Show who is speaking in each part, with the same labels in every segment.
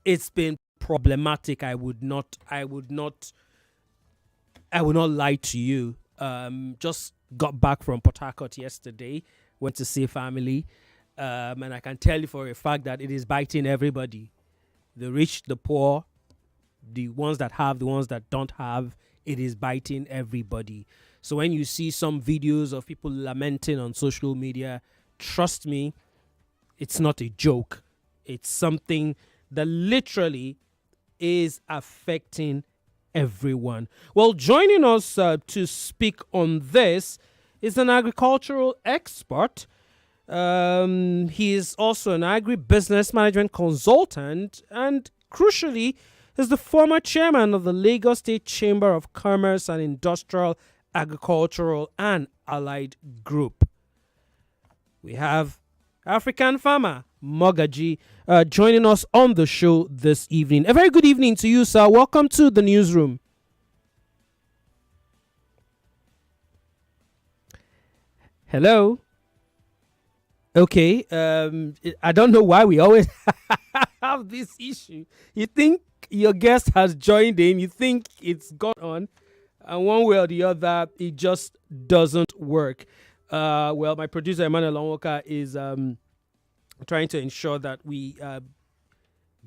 Speaker 1: it's been problematic. I would not lie to you. Just got back from Port Harcourt yesterday. Went to see family, and I can tell you for a fact that it is biting everybody. The rich, the poor, the ones that have, the ones that don't have. It is biting everybody. So when you see some videos of people lamenting on social media, trust me, it's not a joke. It's something that literally is affecting everyone. Well, joining us to speak on this is an agricultural expert. He is also an agribusiness management consultant and, crucially, is the former chairman of the Lagos State Chamber of Commerce and Industrial, Agricultural and Allied Group. We have African farmer Mogaji joining us on the show this evening. A very good evening to you, sir. Welcome to the newsroom. Hello. Okay. I don't know why we always have this issue. You think your guest has joined in, you think it's gone on, and one way or the other, it just doesn't work. Well, my producer Emmanuel Onwoka is trying to ensure that we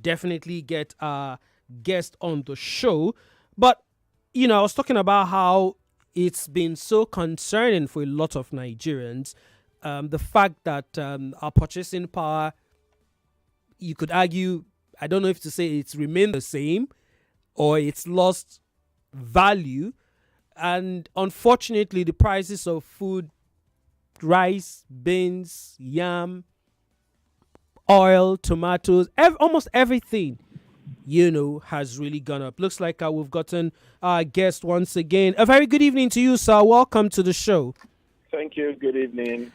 Speaker 1: definitely get our guest on the show. But, I was talking about how it's been so concerning for a lot of Nigerians. The fact that our purchasing power, you could argue, I don't know if to say it's remained the same or it's lost value. And unfortunately, the prices of food, rice, beans, yam, oil, tomatoes, almost everything, has really gone up. Looks like we've gotten our guest once again. A very good evening to you, sir. Welcome to the show.
Speaker 2: Thank you. Good evening.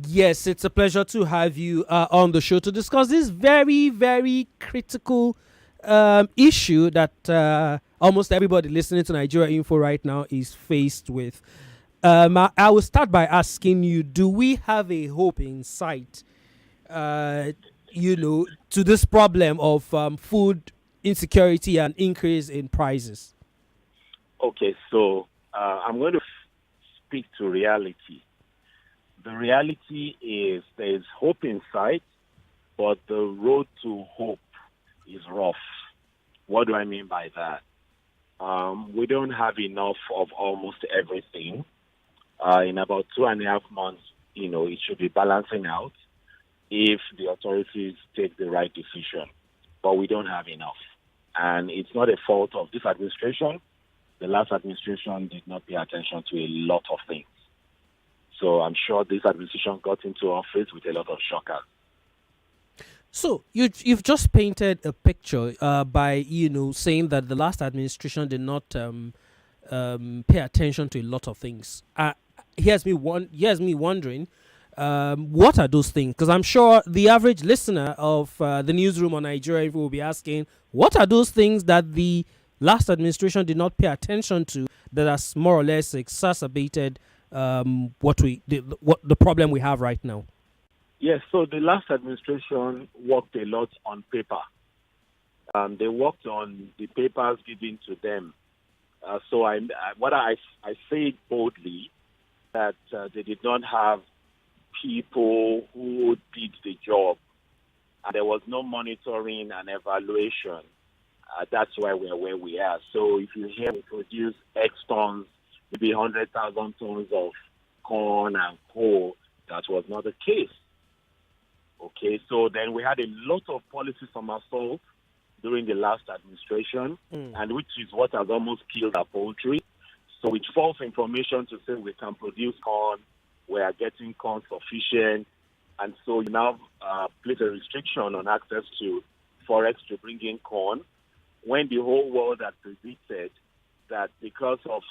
Speaker 1: Yes, it's a pleasure to have you on the show to discuss this very, very critical issue that almost everybody listening to Nigeria Info right now is faced with. I will start by asking you, do we have a hope in sight, to this problem of food insecurity and increase in prices?
Speaker 2: Okay, so I'm going to speak to reality. The reality is there is hope in sight, but the road to hope is rough. What do I mean by that? We don't have enough of almost everything. In about 2.5 months, it should be balancing out if the authorities take the right decision. But we don't have enough. And it's not a fault of this administration. The last administration did not pay attention to a lot of things. So I'm sure this administration got into office with a lot of shockers.
Speaker 1: So you've just painted a picture by saying that the last administration did not pay attention to a lot of things. Here's me wondering, what are those things? Because I'm sure the average listener of the newsroom on Nigeria will be asking, what are those things that the last administration did not pay attention to that has more or less exacerbated the problem we have right now?
Speaker 2: Yes, so the last administration worked a lot on paper. They worked on the papers given to them. So I say boldly that they did not have people who did the job. And there was no monitoring and evaluation. That's why we're where we are. So if you hear we produce X tons, maybe 100,000 tons of corn and coal, that was not the case. Okay, so then we had a lot of policy somersaults during the last administration, and which is what has almost killed our poultry. So with false information to say we can produce corn, we are getting corn sufficient, and so you now place a restriction on access to forex to bring in corn, when the whole world had predicted that because of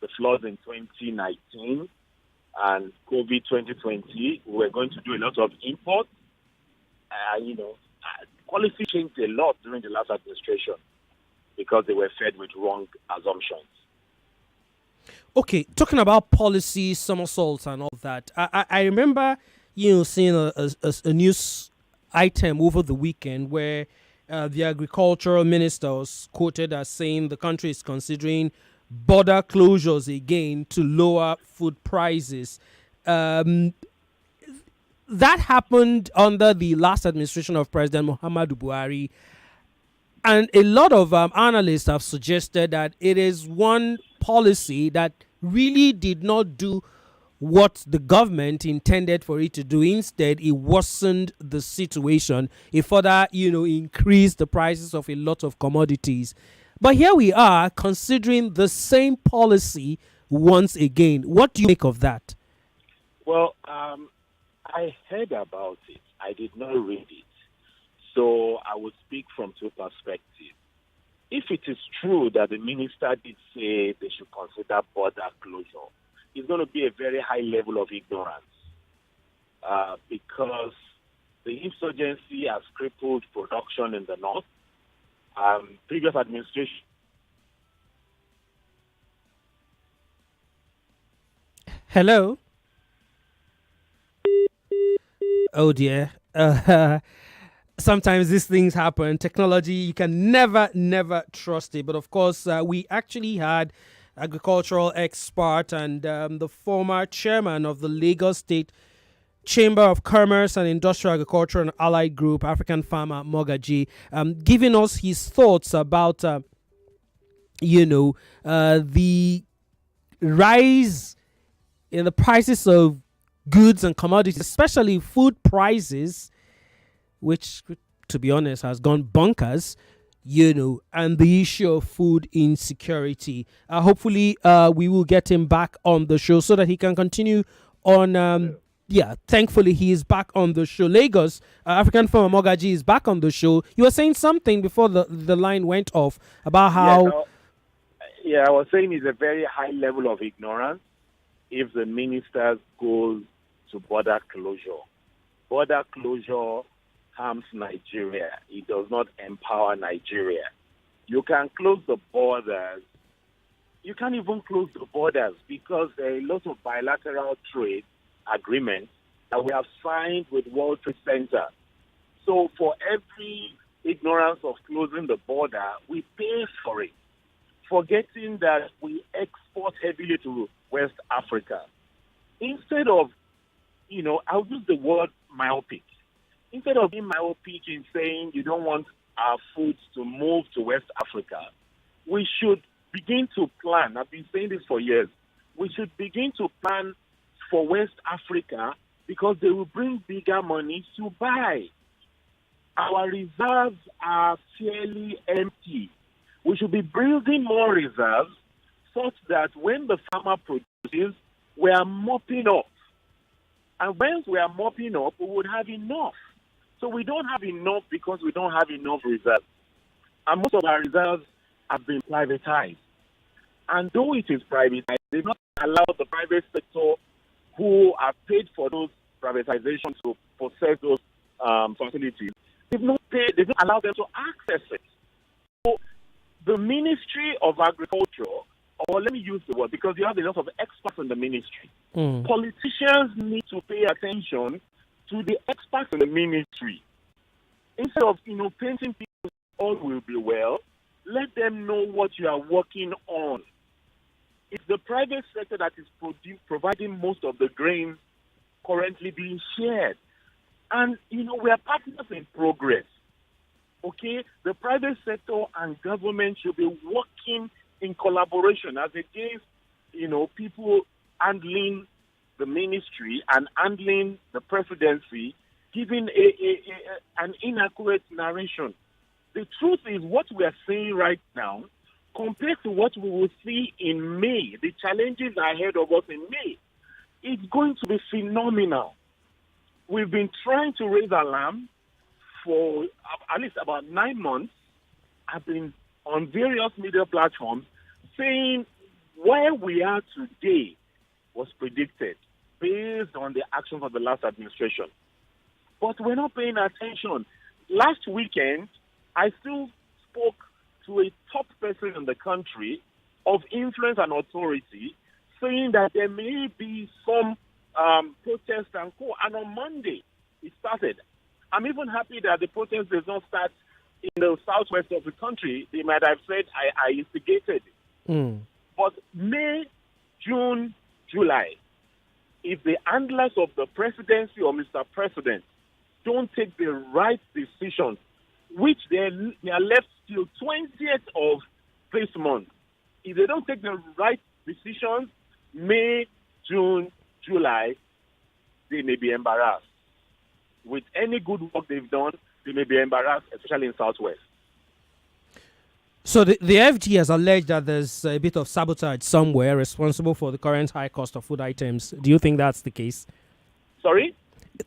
Speaker 2: the floods in 2019 and COVID 2020, we were going to do a lot of imports. Policy changed a lot during the last administration because they were fed with wrong assumptions.
Speaker 1: Okay, talking about policy somersaults and all that, I remember seeing a news item over the weekend where the agricultural minister was quoted as saying the country is considering border closures again to lower food prices. Um, that happened under the last administration of President Muhammadu Buhari. And a lot of analysts have suggested that it is one policy that really did not do what the government intended for it to do. Instead, it worsened the situation. It further, increased the prices of a lot of commodities. But here we are considering the same policy once again. What do you make of that?
Speaker 2: Well, I heard about it. I did not read it. So I would speak from two perspectives. If it is true that the minister did say they should consider border closure, it's going to be a very high level of ignorance because the insurgency has crippled production in the north. Previous administration.
Speaker 1: Hello? Oh dear. Sometimes these things happen. Technology, you can never trust it. But of course, we actually had agricultural expert and the former chairman of the Lagos State Chamber of Commerce and Industrial Agriculture and Allied Group, African farmer Mogaji, giving us his thoughts about, the rise in the prices of goods and commodities, especially food prices, which, to be honest, has gone bonkers, and the issue of food insecurity. Hopefully, we will get him back on the show so that he can continue on. Thankfully, he is back on the show. Lagos, African farmer Mogaji is back on the show. You were saying something before the line went off about how.
Speaker 2: I was saying it's a very high level of ignorance if the minister goes to border closure. Border closure harms Nigeria. It does not empower Nigeria. You can close the borders. You can't even close the borders because there are a lot of bilateral trade agreements that we have signed with World Trade Center. So for every ignorance of closing the border, we pay for it, forgetting that we export heavily to West Africa. Instead of, I'll use the word myopic. Instead of being myopic in saying you don't want our foods to move to West Africa, we should begin to plan. I've been saying this for years. We should begin to plan for West Africa because they will bring bigger money to buy. Our reserves are fairly empty. We should be building more reserves such that when the farmer produces, we are mopping up. And once we are mopping up, we would have enough. So we don't have enough because we don't have enough reserves. And most of our reserves have been privatized. And though it is privatized, they do not allow the private sector who are paid for those privatizations to possess those facilities. They've not allowed them to access it. So the Ministry of Agriculture, or let me use the word, because you have a lot of experts in the ministry. Politicians need to pay attention to the experts in the ministry. Instead of, painting people all will be well, let them know what you are working on. It's the private sector that is providing most of the grains currently being shared. And, we are partners in progress. Okay? The private sector and government should be working in collaboration as against, people handling the ministry and handling the presidency, giving an inaccurate narration. The truth is what we are seeing right now, compared to what we will see in May, the challenges ahead of us in May, it's going to be phenomenal. We've been trying to raise alarm for at least about 9 months. I've been on various media platforms saying where we are today was predicted based on the actions of the last administration. But we're not paying attention. Last weekend, I still spoke to a top person in the country of influence and authority, saying that there may be some protest and co. And on Monday, it started. I'm even happy that the protest does not start in the southwest of the country, they might have said, I instigated it.
Speaker 1: Mm.
Speaker 2: But May, June, July, if the handlers of the presidency or Mr. President don't take the right decisions, which they are left till 20th of this month, if they don't take the right decisions, May, June, July, they may be embarrassed. With any good work they've done, they may be embarrassed, especially in Southwest.
Speaker 1: So the FG has alleged that there's a bit of sabotage somewhere responsible for the current high cost of food items. Do you think that's the case?
Speaker 2: Sorry?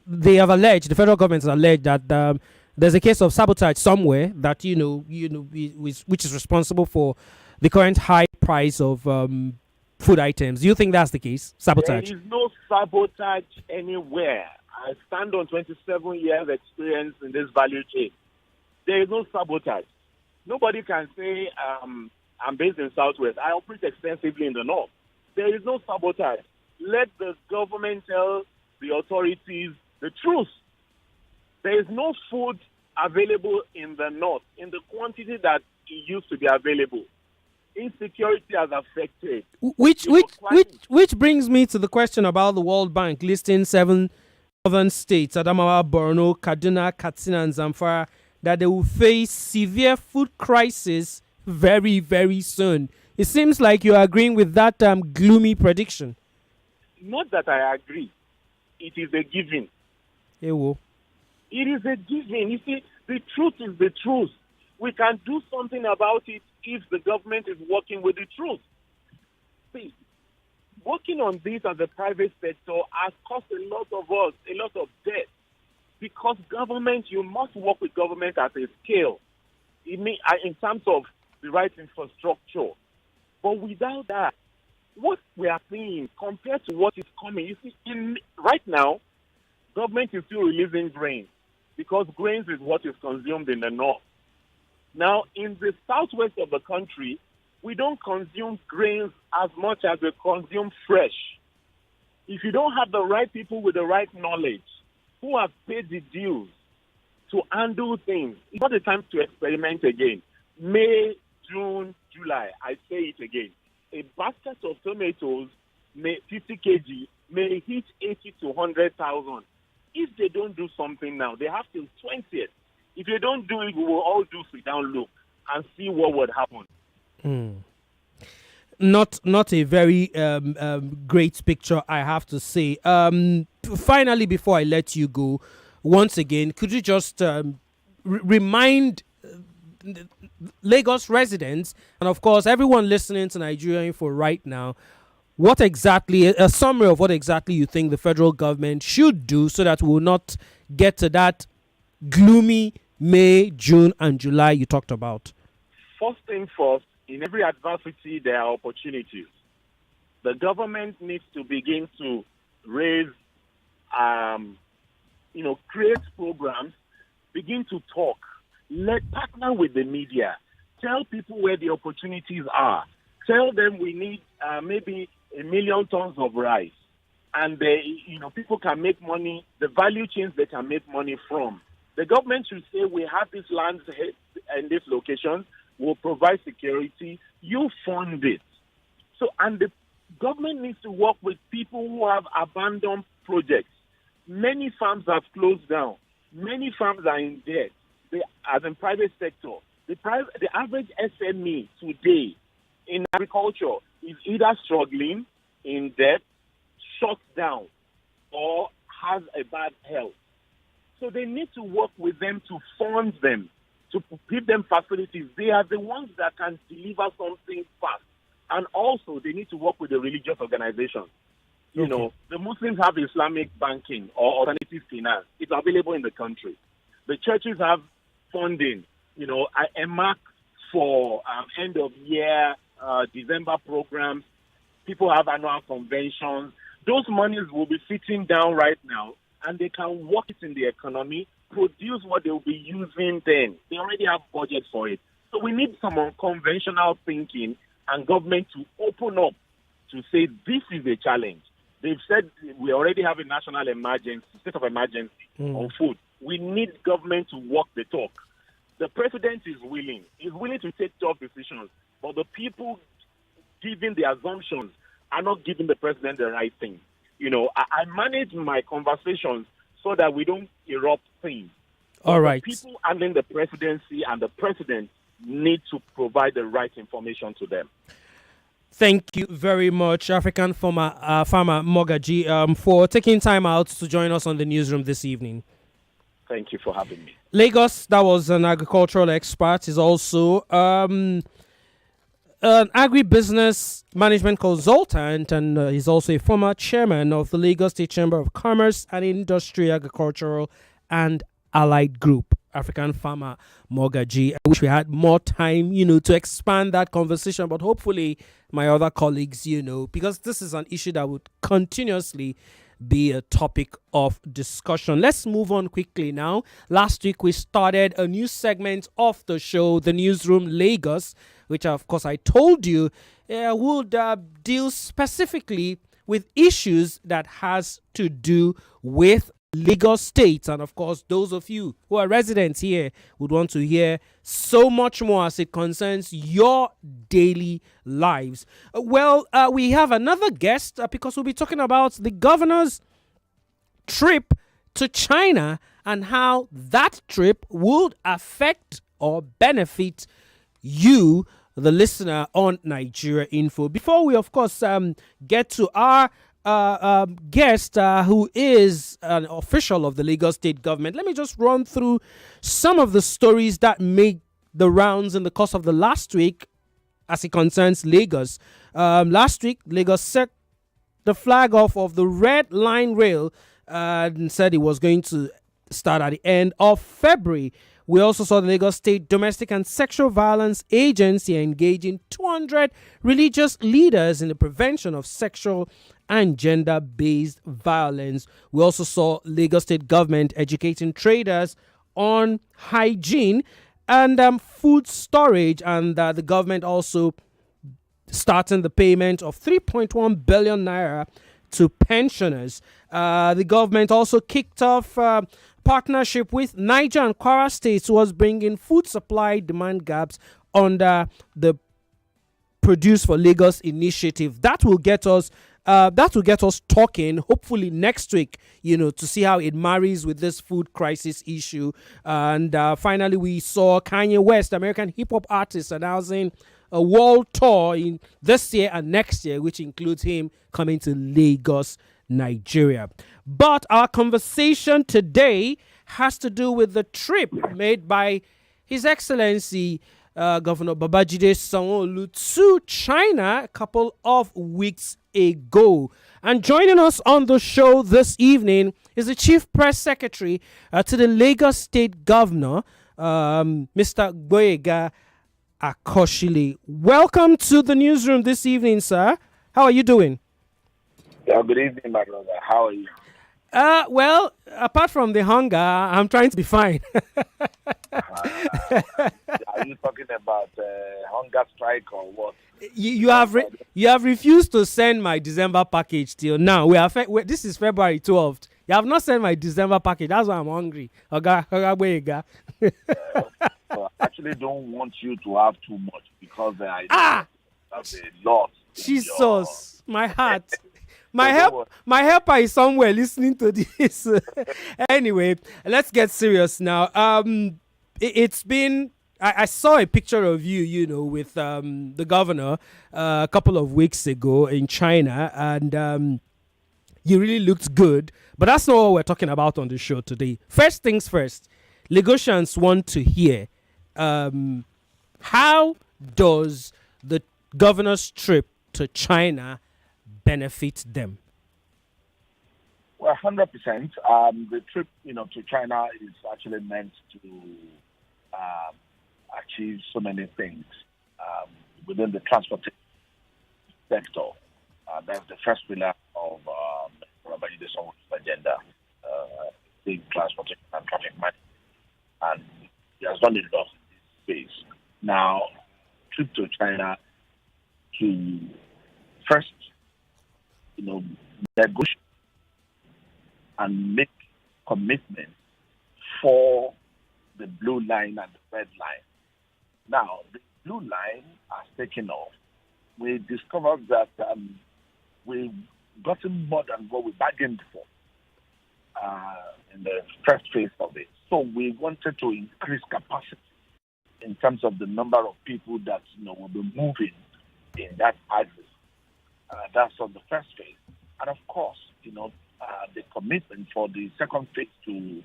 Speaker 1: They have alleged, the federal government has alleged that there's a case of sabotage somewhere that which is responsible for the current high price of food items. Do you think that's the case? Sabotage?
Speaker 2: There is no sabotage anywhere. I stand on 27 years experience in this value chain. There is no sabotage. Nobody can say I'm based in Southwest. I operate extensively in the North. There is no sabotage. Let the government tell the authorities the truth. There is no food available in the North in the quantity that it used to be available. Insecurity has affected.
Speaker 1: Which brings me to the question about the World Bank listing 7 northern states, Adamawa, Borno, Kaduna, Katsina, and Zamfara, that they will face severe food crisis very, very soon. It seems like you are agreeing with that gloomy prediction.
Speaker 2: Not that I agree. It is a given.
Speaker 1: Ewo.
Speaker 2: It is a given. You see, the truth is the truth. We can do something about it if the government is working with the truth. See, working on this as a private sector has cost a lot of us, a lot of debt. Because government, you must work with government at a scale in terms of the right infrastructure. But without that, what we are seeing compared to what is coming, you see, right now, government is still releasing grains because grains is what is consumed in the north. Now, in the southwest of the country, we don't consume grains as much as we consume fresh. If you don't have the right people with the right knowledge, who have paid the dues to undo things, it's not the time to experiment again. May, June, July, I say it again. A basket of tomatoes, 50 kg, may hit 80 to 100,000. If they don't do something now, they have till 20th. If they don't do it, we will all do sit down look and see what would happen.
Speaker 1: Not a very great picture, I have to say. Finally, before I let you go, once again, could you just remind Lagos residents and, of course, everyone listening to Nigeria Info right now, what exactly, a summary of what exactly you think the federal government should do so that we will not get to that gloomy May, June, and July you talked about?
Speaker 2: First thing first, in every adversity, there are opportunities. The government needs to begin to raise, create programs, begin to talk, partner with the media, tell people where the opportunities are. Tell them we need maybe 1 million tons of rice, and people can make money. The value chains they can make money from. The government should say we have this land in this location. Will provide security, you fund it. So, and the government needs to work with people who have abandoned projects. Many farms have closed down. Many farms are in debt. As in private sector, the average SME today in agriculture is either struggling, in debt, shut down, or has a bad health. So they need to work with them to fund them, to give them facilities. They are the ones that can deliver something fast. And also, they need to work with the religious organizations. You know, the Muslims have Islamic banking or alternative finance. It's available in the country. The churches have funding, a mark for end of year, December programs. People have annual conventions. Those monies will be sitting down right now, and they can work it in the economy, produce what they will be using then. They already have budget for it. So we need some unconventional thinking and government to open up to say this is a challenge. They've said we already have a national emergency, state of emergency on food. We need government to walk the talk. The president is willing. He's willing to take tough decisions, but the people giving the assumptions are not giving the president the right thing. I manage my conversations so that we don't erupt things.
Speaker 1: All
Speaker 2: But
Speaker 1: right.
Speaker 2: the people handling the presidency and the president need to provide the right information to them.
Speaker 1: Thank you very much, African farmer Mogaji, for taking time out to join us on the newsroom this evening.
Speaker 2: Thank you for having me.
Speaker 1: Lagos, that was an agricultural expert, is also an agribusiness management consultant, and he's also a former chairman of the Lagos State Chamber of Commerce and Industry, Agricultural and Allied Group. African farmer Mogaji. I wish we had more time, to expand that conversation, but hopefully my other colleagues, because this is an issue that would continuously be a topic of discussion. Let's move on quickly now. Last week we started a new segment of the show, the Newsroom Lagos, which of course I told you would deal specifically with issues that has to do with Lagos State. And of course, those of you who are residents here would want to hear so much more as it concerns your daily lives. We have another guest because we'll be talking about the governor's trip to China and how that trip would affect or benefit you, the listener, on Nigeria Info. Before we, of course, get to our guest who is an official of the Lagos State government, let me just run through some of the stories that made the rounds in the course of the last week as it concerns Lagos. Last week, Lagos set the flag off of the Red Line Rail and said it was going to start at the end of February. We also saw the Lagos State Domestic and Sexual Violence Agency engaging 200 religious leaders in the prevention of sexual and gender-based violence. We also saw Lagos State government educating traders on hygiene and food storage, and the government also starting the payment of 3.1 billion naira to pensioners. The government also kicked off partnership with Niger and Kwara states towards bringing food supply demand gaps under the Produce for Lagos initiative. That will get us talking hopefully next week, to see how it marries with this food crisis issue. And finally, we saw Kanye West, American hip hop artist, announcing a world tour in this year and next year, which includes him coming to Lagos, Nigeria. But our conversation today has to do with the trip made by His Excellency Governor Babajide Sanwo-Olu to China a couple of weeks ago. And joining us on the show this evening is the Chief Press Secretary to the Lagos State Governor, Mr. Gboyega Akoshile. Welcome to the newsroom this evening, sir. How are you doing?
Speaker 3: Yeah, good evening, my brother. How are you?
Speaker 1: Well, apart from the hunger, I'm trying to be fine.
Speaker 3: Are you talking about hunger strike or what?
Speaker 1: You have refused to send my December package till now. This is February 12th. You have not sent my December package. That's why I'm hungry.
Speaker 3: I actually don't want you to have too much because I have a lot.
Speaker 1: Jesus, my heart. My helper is somewhere listening to this. Anyway, let's get serious now. It's been. I saw a picture of you, with the governor a couple of weeks ago in China, and you really looked good. But that's not what we're talking about on the show today. First things first, Lagosians want to hear how does the governor's trip to China benefit them?
Speaker 3: Well, 100%. The trip, to China is actually meant to achieve so many things within the transportation sector. That's the first pillar of Babajide Sanwo-Olu's agenda, big transportation and traffic management. And he has done a lot in this space. Now, trip to China to first, negotiate and make commitment for the blue line and the red line. Now, the blue line has taken off. We discovered that we've gotten more than what we bargained for in the first phase of it. So we wanted to increase capacity in terms of the number of people that will be moving in that axis. That's on the first phase, and of course, the commitment for the second phase to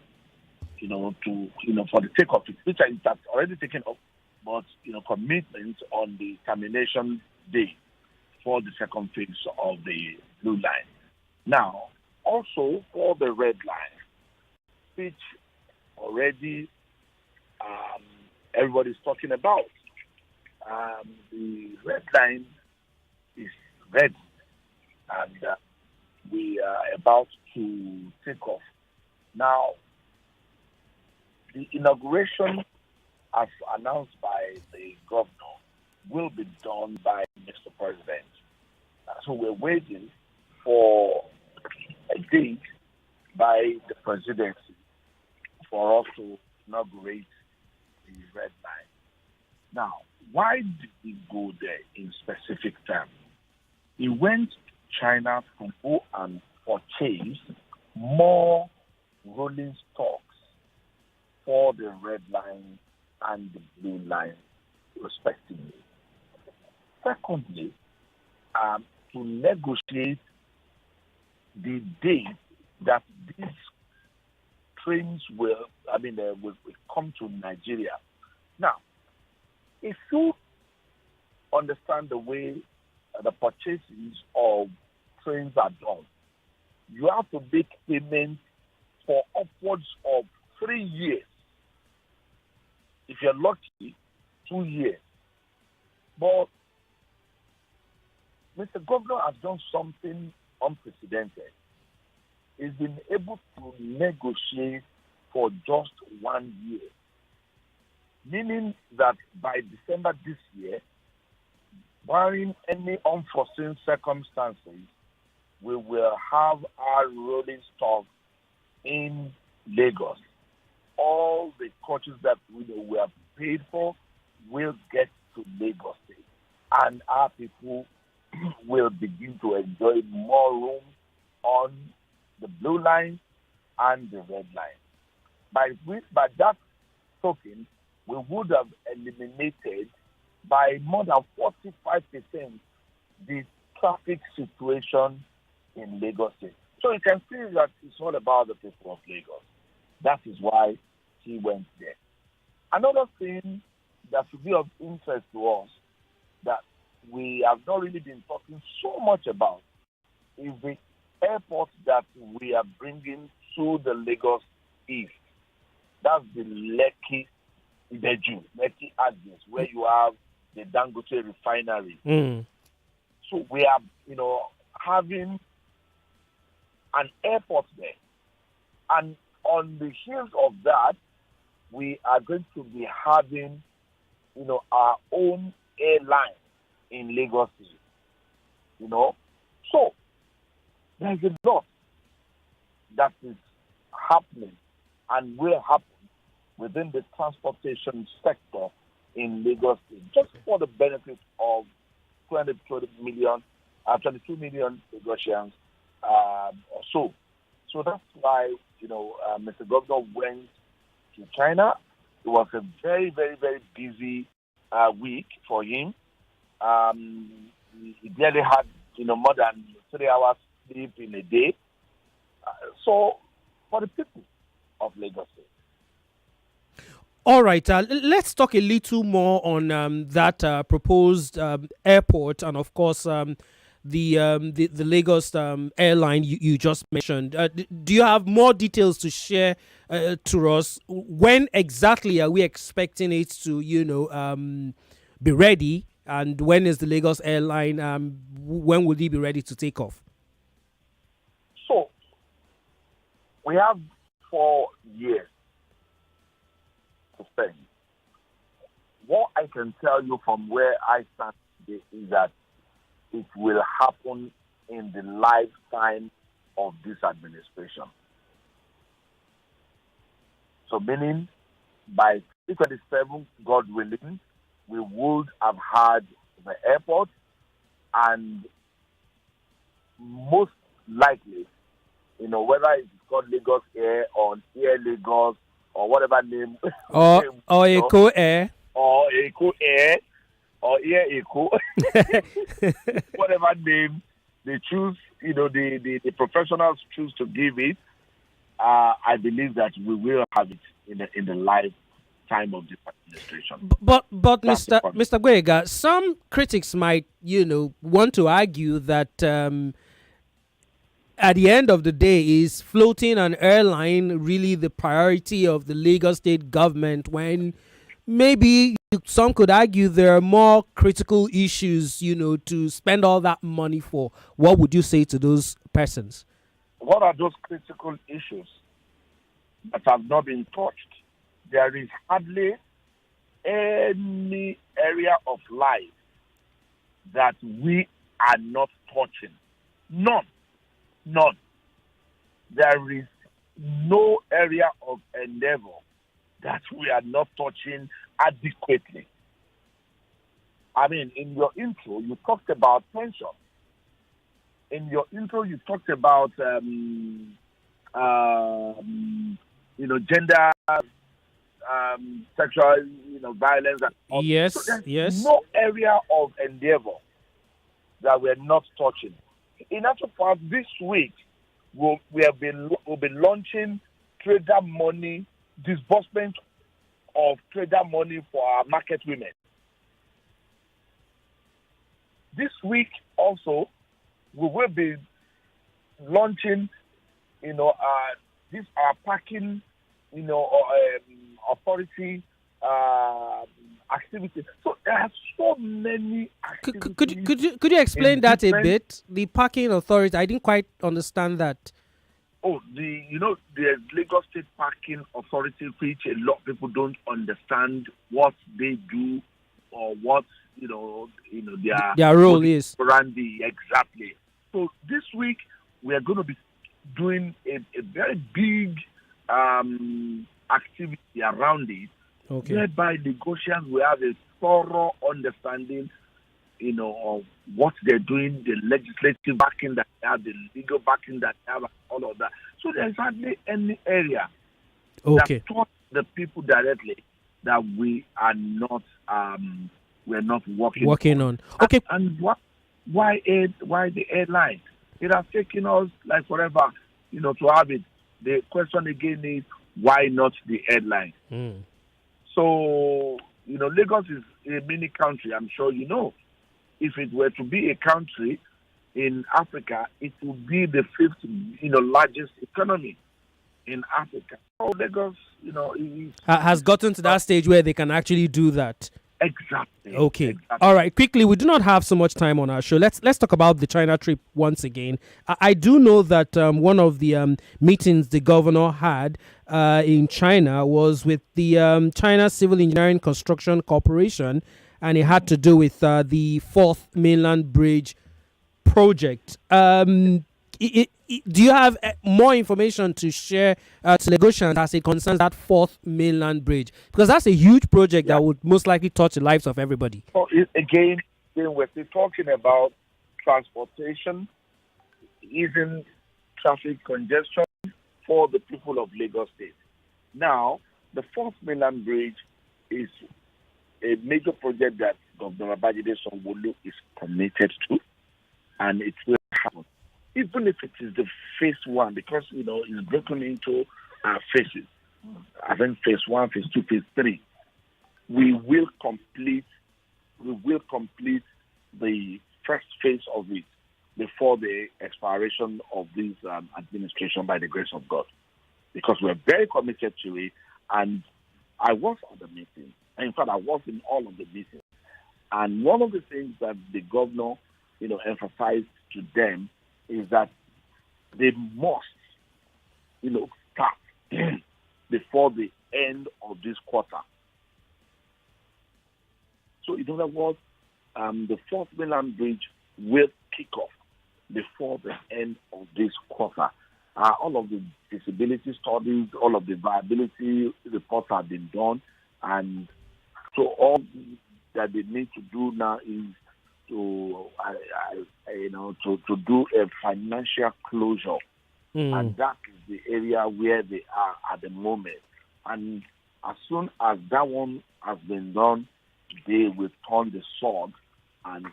Speaker 3: for the takeoff, which that's already taken off, but commitment on the termination date for the second phase of the blue line. Now, also for the red line, which already everybody's talking about. The red line is ready, and we are about to take off. Now, the inauguration, as announced by the governor, will be done by Mr. President. So we're waiting for a date by the presidency for us to inaugurate the red line. Now, why did we go there in specific terms? We went to China to go and purchase more rolling stocks for the red line and the blue line, respectively. Secondly, to negotiate the date that these trains will come to Nigeria. Now, if you understand the way the purchases of trains are done, you have to make payments for upwards of 3 years. If you're lucky, 2 years. But Mr. Governor has done something unprecedented. He's been able to negotiate for just 1 year, meaning that by December this year, barring any unforeseen circumstances, we will have our rolling stock in Lagos. All the coaches that we have paid for will get to Lagos State, and our people will begin to enjoy more room on the blue line and the red line. By that token, we would have eliminated by more than 45% the traffic situation in Lagos State. So you can see that it's all about the people of Lagos. That is why he went there. Another thing that should be of interest to us that we have not really been talking so much about is the airport that we are bringing to the Lagos East. That's the Lekki Agnes, where you have the Dangote refinery. So we are, having an airport there. And on the heels of that, we are going to be having, our own airline in Lagos City. So there's a lot that is happening and will happen within the transportation sector in Lagos State, just for the benefit of 22 million Lagosians or so. So that's why, Mr. Governor went to China. It was a very, very, very busy week for him. He barely had, more than 3 hours sleep in a day. So for the people of Lagos State.
Speaker 1: All right, let's talk a little more on that proposed airport, and of course the Lagos airline you just mentioned. Do you have more details to share to us? When exactly are we expecting it to, be ready, and when is the Lagos airline? When will it be ready to take off?
Speaker 3: So we have 4 years. What I can tell you from where I stand today is that it will happen in the lifetime of this administration. So meaning by 2027, God willing, we would have had the airport, and most likely, whether it's called Lagos Air or Air Lagos or whatever name,
Speaker 1: or Eco Air,
Speaker 3: or Eco Air, or Air Eco, whatever name they choose, the professionals choose to give it. I believe that we will have it in the lifetime of this administration.
Speaker 1: But
Speaker 3: That's
Speaker 1: Mr. Guega, some critics might want to argue that at the end of the day, is floating an airline really the priority of the Lagos state government, when maybe some could argue there are more critical issues to spend all that money for? What would you say to those persons?
Speaker 3: What are those critical issues that have not been touched? There is hardly any area of life that we are not touching. None. There is no area of endeavor that we are not touching adequately. I mean, in your intro, you talked about pension. In your intro, you talked about, gender, sexual, violence. And
Speaker 1: Yes,
Speaker 3: so there's
Speaker 1: yes.
Speaker 3: no area of endeavor that we're not touching. In actual fact, this week, we'll be launching trader money, disbursement of trader money for our market women. This week also, we will be launching, this our parking, authority activities. So there are so many activities.
Speaker 1: Could you explain that a bit? The parking authority, I didn't quite understand that.
Speaker 3: Oh, the Lagos State Parking Authority, which a lot of people don't understand what they do or what their
Speaker 1: role is.
Speaker 3: Exactly. So this week we are going to be doing a very big activity around it, whereby negotiations will have a thorough understanding, of what they're doing, the legislative backing that they have, the legal backing that they have, all of that. So there's hardly any area that taught the people directly that we are not we're not working
Speaker 1: on. Okay.
Speaker 3: And why the airline? It has taken us like forever, to have it. The question again is, why not the airline? So, Lagos is a mini country, I'm sure you know. If it were to be a country in Africa, it would be the fifth, largest economy in Africa. So Lagos,
Speaker 1: has gotten to that stage where they can actually do that.
Speaker 3: Exactly.
Speaker 1: Okay.
Speaker 3: Exactly.
Speaker 1: All right. Quickly, we do not have so much time on our show. Let's talk about the China trip once again. I do know that one of the meetings the governor had in China was with the China Civil Engineering Construction Corporation, and it had to do with the fourth Mainland Bridge project. Do you have more information to share to Lagosians as it concerns that fourth Mainland Bridge? Because that's a huge project that would most likely touch the lives of everybody.
Speaker 3: So again, we're still talking about transportation, easing traffic congestion for the people of Lagos State. Now, the fourth Mainland Bridge is a major project that Governor Babajide Sanwo-Olu is committed to, and it will happen. Even if it is the phase one, because it's broken into phases. I think phase one, phase two, phase three. We will complete the first phase of it before the expiration of this administration, by the grace of God, because we're very committed to it. And I was at the meeting. In fact, I was in all of the meetings. And one of the things that the governor, emphasized to them is that they must, start before the end of this quarter. So in other words, the fourth Mainland Bridge will kick off before the end of this quarter. all of the feasibility studies, all of the viability reports have been done, and so all that they need to do now is to do a financial closure, and that is the area where they are at the moment. And as soon as that one has been done, they will turn the sword, and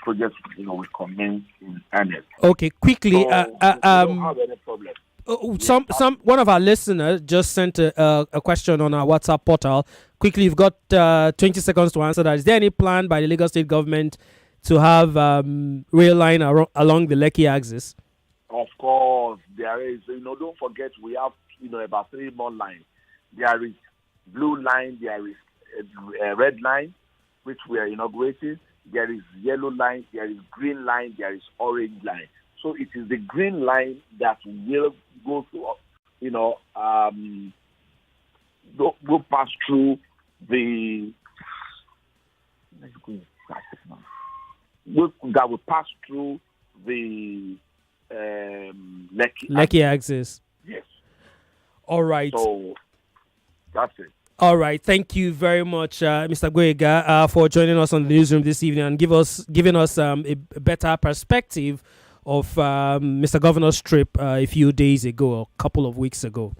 Speaker 3: projects will commence in earnest.
Speaker 1: Okay, quickly.
Speaker 3: So, we don't have any problem.
Speaker 1: One of our listeners just sent a question on our WhatsApp portal. Quickly, you've got 20 seconds to answer that. Is there any plan by the Lagos State government to have rail line along the Lekki axis?
Speaker 3: Of course, there is. Don't forget we have about 3 more lines. There is blue line, there is a red line, which we are inaugurating. There is yellow line, there is green line, there is orange line. So it is the green line that will go through, go past through the. That will pass through the
Speaker 1: Lekki axis.
Speaker 3: Yes.
Speaker 1: All right.
Speaker 3: So that's it.
Speaker 1: All right. Thank you very much, Mr. Goega, for joining us on the newsroom this evening and giving us a better perspective of Mr. Governor's trip a few days ago, or a couple of weeks ago.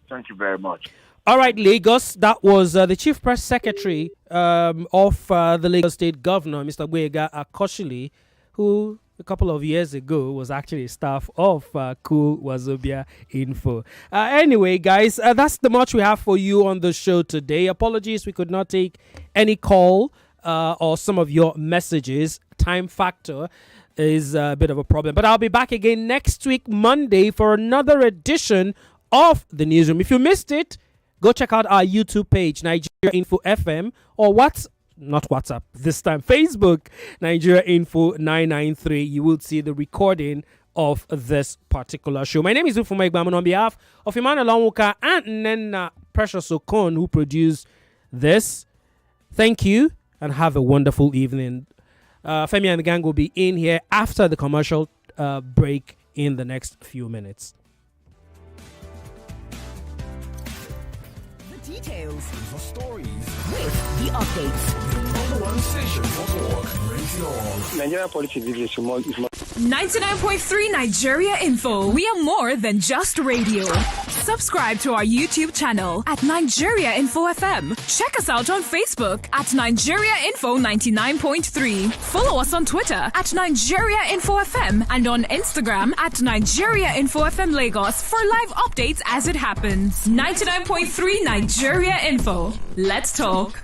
Speaker 3: Thank you very much.
Speaker 1: All right, Lagos. That was the Chief Press Secretary of the Lagos State Governor, Mr. Goega Akoshili, who a couple of years ago was actually staff of Cool Wazobia Info. Anyway, guys, that's the much we have for you on the show today. Apologies, we could not take any call or some of your messages. Time factor is a bit of a problem. But I'll be back again next week, Monday, for another edition of the Newsroom. If you missed it, go check out our YouTube page, Nigeria Info FM, or not WhatsApp, this time Facebook, Nigeria Info 993. You will see the recording of this particular show. My name is Ufuoma Egbamuno on behalf of Emmanuel Onwuka and Nena Precious Okon, who produced this. Thank you and have a wonderful evening. Femi and the gang will be in here after the commercial break in the next few minutes.
Speaker 4: The details.
Speaker 5: The stories.
Speaker 4: With the updates.
Speaker 5: Number one station for talk. Radio.
Speaker 6: Nigeria politics is more.
Speaker 4: 99.3 Nigeria Info. We are more than just radio. Subscribe to our YouTube channel at Nigeria Info FM. Check us out on Facebook at Nigeria Info 99.3. Follow us on Twitter at Nigeria Info FM and on Instagram at Nigeria Info FM Lagos for live updates as it happens. 99.3 Nigeria Info. Let's talk.